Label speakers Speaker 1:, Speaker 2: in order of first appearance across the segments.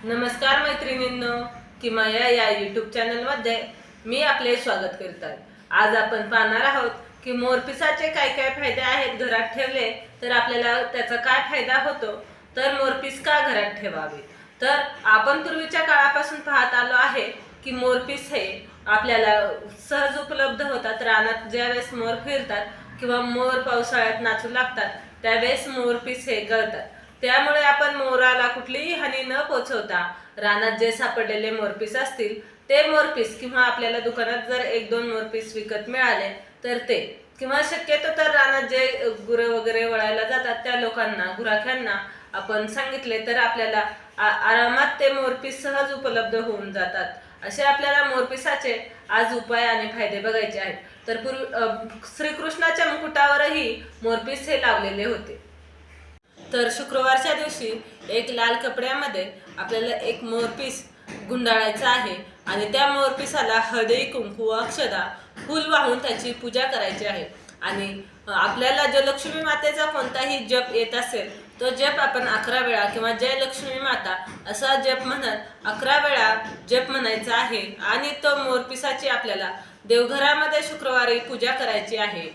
Speaker 1: नमस्कार मैत्रिणींनो, किमया या यूट्यूब चॅनलमध्ये मी आपले स्वागत करत आहे। आज आपण पाहणार आहोत की मोरपिसाचे काय काय फायदे आहेत। घरात ठेवले तर आपल्याला त्याचा काय फायदा होतो, तर मोरपीस का घरात ठेवावे। तर आपण पूर्वीच्या काळापासून पाहत आलो आहे की मोरपीस हे आपल्याला सहज उपलब्ध होतात। रानात ज्यावेळेस मोर फिरतात किंवा मोर पावसाळ्यात नाचू लागतात त्यावेळेस मोरपीस हे गळतात। त्यामुळे आपण मोराला कुठलीही हानी न पोहोचवता रानात जे सापडलेले मोरपीस असतील ते मोरपीस किंवा आपल्याला दुकानात जर एक दोन मोरपीस विकत मिळाले तर ते, किंवा शक्यतो तर रानात जे गुरं वगैरे वळायला जातात त्या लोकांना, गुराख्यांना आपण सांगितले तर आपल्याला आरामात ते मोरपीस सहज उपलब्ध होऊन जातात। असे आपल्याला मोरपिसाचे आज उपाय आणि फायदे बघायचे आहेत। तर श्रीकृष्णाच्या मुकुटावरही मोरपीस हे लावलेले होते। तर शुक्रवारच्या दिवशी एक लाल कपड्यामध्ये आपल्याला एक मोरपीस गुंडाळायचा आहे आणि त्या मोरपिसाला हळदी, कुंकू, अक्षदा, फूल वाहून त्याची पूजा करायची आहे। आणि आपल्याला जो लक्ष्मी मातेचा कोणताही जप येत असेल तो जप आपण 11 वेळा किंवा जय लक्ष्मी माता असा जप म्हणत 11 वेळा जप म्हणायचा आहे आणि तो मोरपिसाची आपल्याला देवघरामध्ये शुक्रवारी पूजा करायची आहे।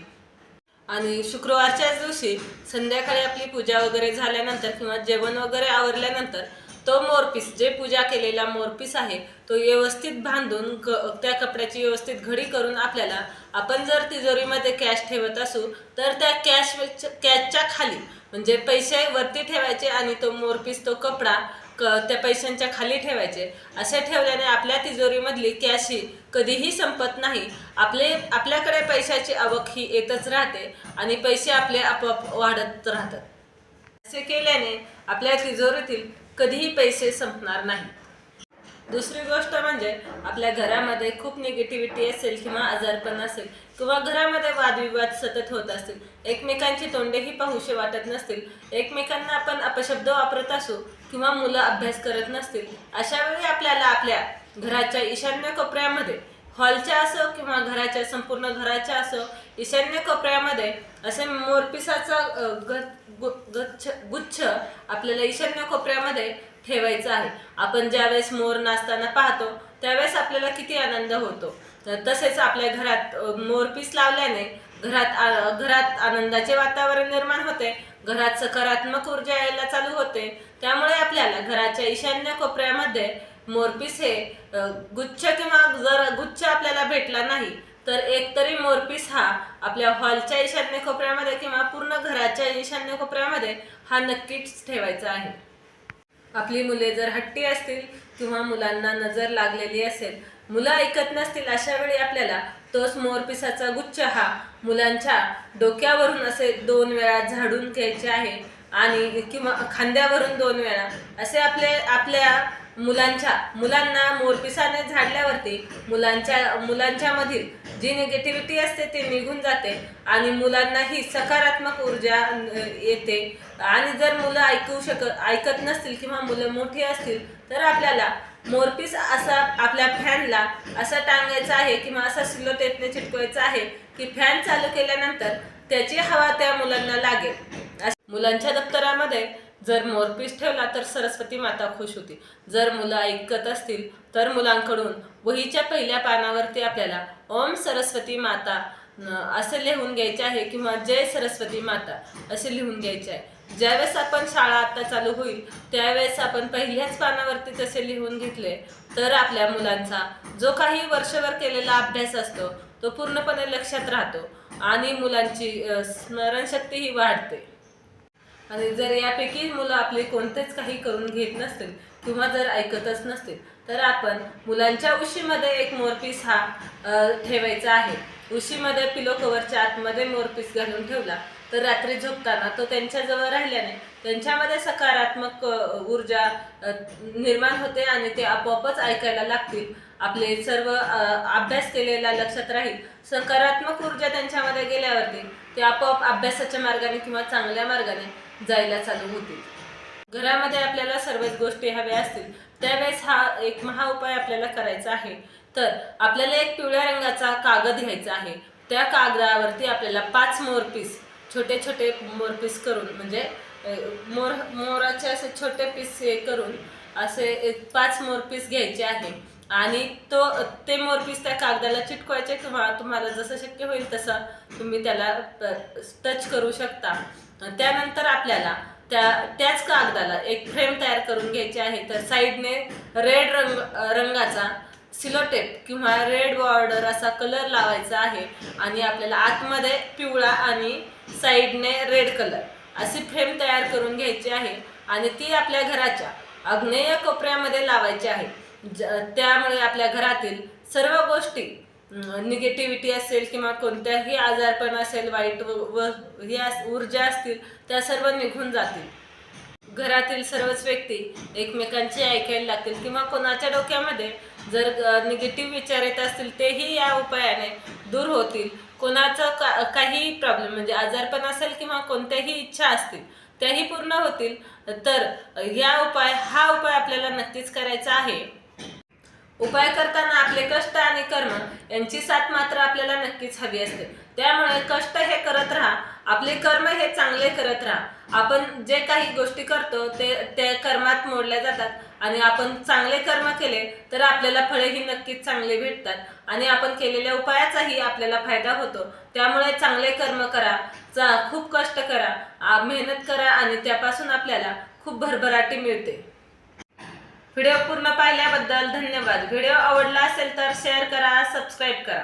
Speaker 1: आणि शुक्रवारच्या दिवशी संध्याकाळी आपली पूजा वगैरे झाल्यानंतर किंवा जेवण वगैरे आवरल्यानंतर तो मोरपीस, जे पूजा केलेला मोरपीस आहे तो व्यवस्थित बांधून त्या कपड्याची व्यवस्थित घडी करून आपल्याला, आपण जर तिजोरीमध्ये कॅश ठेवत असू तर त्या कॅशच्या खाली म्हणजे पैसे वरती ठेवायचे आणि तो मोरपीस, तो कपडा त्या पैशांच्या खाली ठेवायचे। असे ठेवल्याने आपल्या तिजोरीमधली कॅश ही कधीही संपत नाही। आपल्याकडे पैशाची आवक ही येतच राहते आणि पैसे आपले आपोआप वाढत राहतात। असे केल्याने आपल्या तिजोरीतील कधीही पैसे संपणार नाही। दुसरी गोष्ट म्हणजे आपल्या घरामध्ये खूप निगेटिव्हिटी असेल किंवा आजारपण असेल किंवा घरामध्ये वादविवाद सतत होत असतील, एकमेकांची तोंडेही पाहूशे वाटत नसतील, एकमेकांना आपण अपशब्द वापरत असू किंवा मुलं अभ्यास करत नसतील, अशा वेळी आपल्याला आपल्या घराच्या ईशान्य कोपऱ्यामध्ये, हॉलच्या असो किंवा घराच्या संपूर्ण घराच्या असो, ईशान्य कोपऱ्यामध्ये असे मोरपिसाचा गुच्छ आपल्याला ईशान्य कोपऱ्यामध्ये ठेवायचा आहे। आपण ज्यावेळेस मोर नाचताना पाहतो त्यावेळेस आपल्याला किती आनंद होतो। तसेच आपल्या घरात मोरपीस लावल्याने घरात आनंदाचे वातावरण निर्माण होते, घरात सकारात्मक ऊर्जा यायला चालू होते। त्यामुळे आपल्याला घराच्या ईशान्य कोपऱ्यामध्ये मोरपीस हे गुच्छ, किंवा जर गुच्छ आपल्याला भेटला नाही तर एक तरी मोरपीस हा आपल्या हॉलच्या ईशान्य कोपऱ्यामध्ये किंवा पूर्ण घराच्या ईशान्य कोपऱ्यामध्ये हा नक्कीच ठेवायचा आहे। आपली मुले जर हट्टी असतील किंवा मुलांना नजर लागलेली असेल, मुलं ऐकत नसतील, अशा वेळी आपल्याला तोच मोरपिसाचा गुच्छ हा मुलांच्या डोक्यावरून असे 2 वेळा झाडून घ्यायचे आहे आणि किंवा खांद्यावरून 2 वेळा असे आपल्या मुलांना मोरपिसाने झाडल्यावरती मुलांच्या मधील जी निगेटिव्हिटी असते ती निघून जाते आणि मुलांना ही सकारात्मक ऊर्जा येते। आणि जर मुलं ऐकत नसतील किंवा मुलं मोठी असतील तर आपल्याला मोरपीस असा आपल्या फॅनला असा टांगायचा आहे किंवा असा सिलो टेपने चिटकवायचा आहे की फॅन चालू केल्यानंतर त्याची हवा त्या मुलांना लागेल। मुलांच्या दप्तरामध्ये जर मोरपीस ठेवला तर सरस्वती माता खुश होती। जर मुलं ऐकत असतील तर मुलांकडून वहीच्या पहिल्या पानावरती आपल्याला ओम सरस्वती माता असे लिहून घ्यायचे आहे किंवा जय सरस्वती माता असे लिहून घ्यायचे आहे। ज्यावेळेस आपण शाळा आता चालू होईल त्यावेळेस आपण पहिल्याच पानावरती तसे लिहून घेतले तर आपल्या मुलांचा जो काही वर्षभर केलेला अभ्यास असतो तो पूर्णपणे लक्षात राहतो आणि मुलांची स्मरणशक्ती ही वाढते। आणि जर यापैकी मुलं आपले कोणतेच काही करून घेत नसतील किंवा जर ऐकतच नसतील तर आपण मुलांच्या उशीमध्ये एक मोरपीस हा ठेवायचा आहे। उशीमध्ये पिलो कवरच्या आतमध्ये मोरपीस घालून ठेवला तर रात्री झोपताना तो त्यांच्याजवळ राहिल्याने त्यांच्यामध्ये सकारात्मक ऊर्जा निर्माण होते आणि ते आपोआपच ऐकायला लागतील। आपले सर्व अभ्यास केलेला लक्षात राहील। सकारात्मक ऊर्जा त्यांच्यामध्ये गेल्यावरती ते आपोआप अभ्यासाच्या मार्गाने किंवा चांगल्या मार्गाने जायला चालू होतील। घरामध्ये आपल्याला सर्वच गोष्टी हव्या असतील त्यावेळेस हा एक महा उपाय आपल्याला करायचा आहे। तर आपल्याला एक पिवळ्या रंगाचा कागद घ्यायचा आहे। त्या कागदावरती आपल्याला 5 मोरपीस, छोटे छोटे मोरपीस करून, म्हणजे मोराचे असे छोटे पीस करून असे 5 मोरपीस घ्यायचे आहे आणि ते मोरपीस त्या कागदाला चिटकवायचे किंवा तुम्हाला जसं शक्य होईल तसं तुम्ही त्याला टच करू शकता. त्यानंतर आपल्याला त्याच कागदाला एक फ्रेम तयार करून घ्यायची आहे. तर साईडने रेड रंगाचा सिलोटेप किंवा रेड बॉर्डर असा कलर लावायचा आहे आणि आपल्याला आतमध्ये पिवळा आणि साईडने रेड कलर अशी फ्रेम तयार करून घ्यायची आहे आणि ती आपल्या घराच्या आग्नेय कोपऱ्यामध्ये लावायची आहे. त्यामुळे आपल्या घरातील सर्व गोष्टी निगेटिव्हिटी असेल किंवा कोणत्याही आजारपण असेल, वाईट ऊर्जा असतील त्या सर्व निघून जातील. घरातील सर्वच व्यक्ती एकमेकांची ऐकायला लागतील किंवा कोणाच्या डोक्यामध्ये जर निगेटिव्ह विचार येत असतील तेही या उपायाने दूर होतील. कोणाचं काही प्रॉब्लेम म्हणजे आजारपण असेल किंवा कोणत्याही इच्छा असतील त्याही पूर्ण होतील. तर हा उपाय आपल्याला नक्कीच करायचा आहे. उपाय करताना आपले कष्ट आणि कर्म यांची साथ मात्र आपल्याला नक्कीच हवी असते. त्यामुळे कष्ट हे करत राहा, आपले कर्म हे चांगले करत राहा. आपण जे काही गोष्टी करतो ते त्या कर्मात मोडल्या जातात आणि आपण चांगले कर्म केले तर आपल्याला फळेही नक्कीच चांगले भेटतात आणि आपण केलेल्या उपायाचाही आपल्याला फायदा होतो. त्यामुळे चांगले कर्म करा, खूप कष्ट करा, मेहनत करा आणि त्यापासून आपल्याला खूप भरभराटी मिळते. व्हिडिओ पूर्ण पाहिल्याबद्दल धन्यवाद. व्हिडिओ आवडला असेल तर शेअर करा, सबस्क्राईब करा.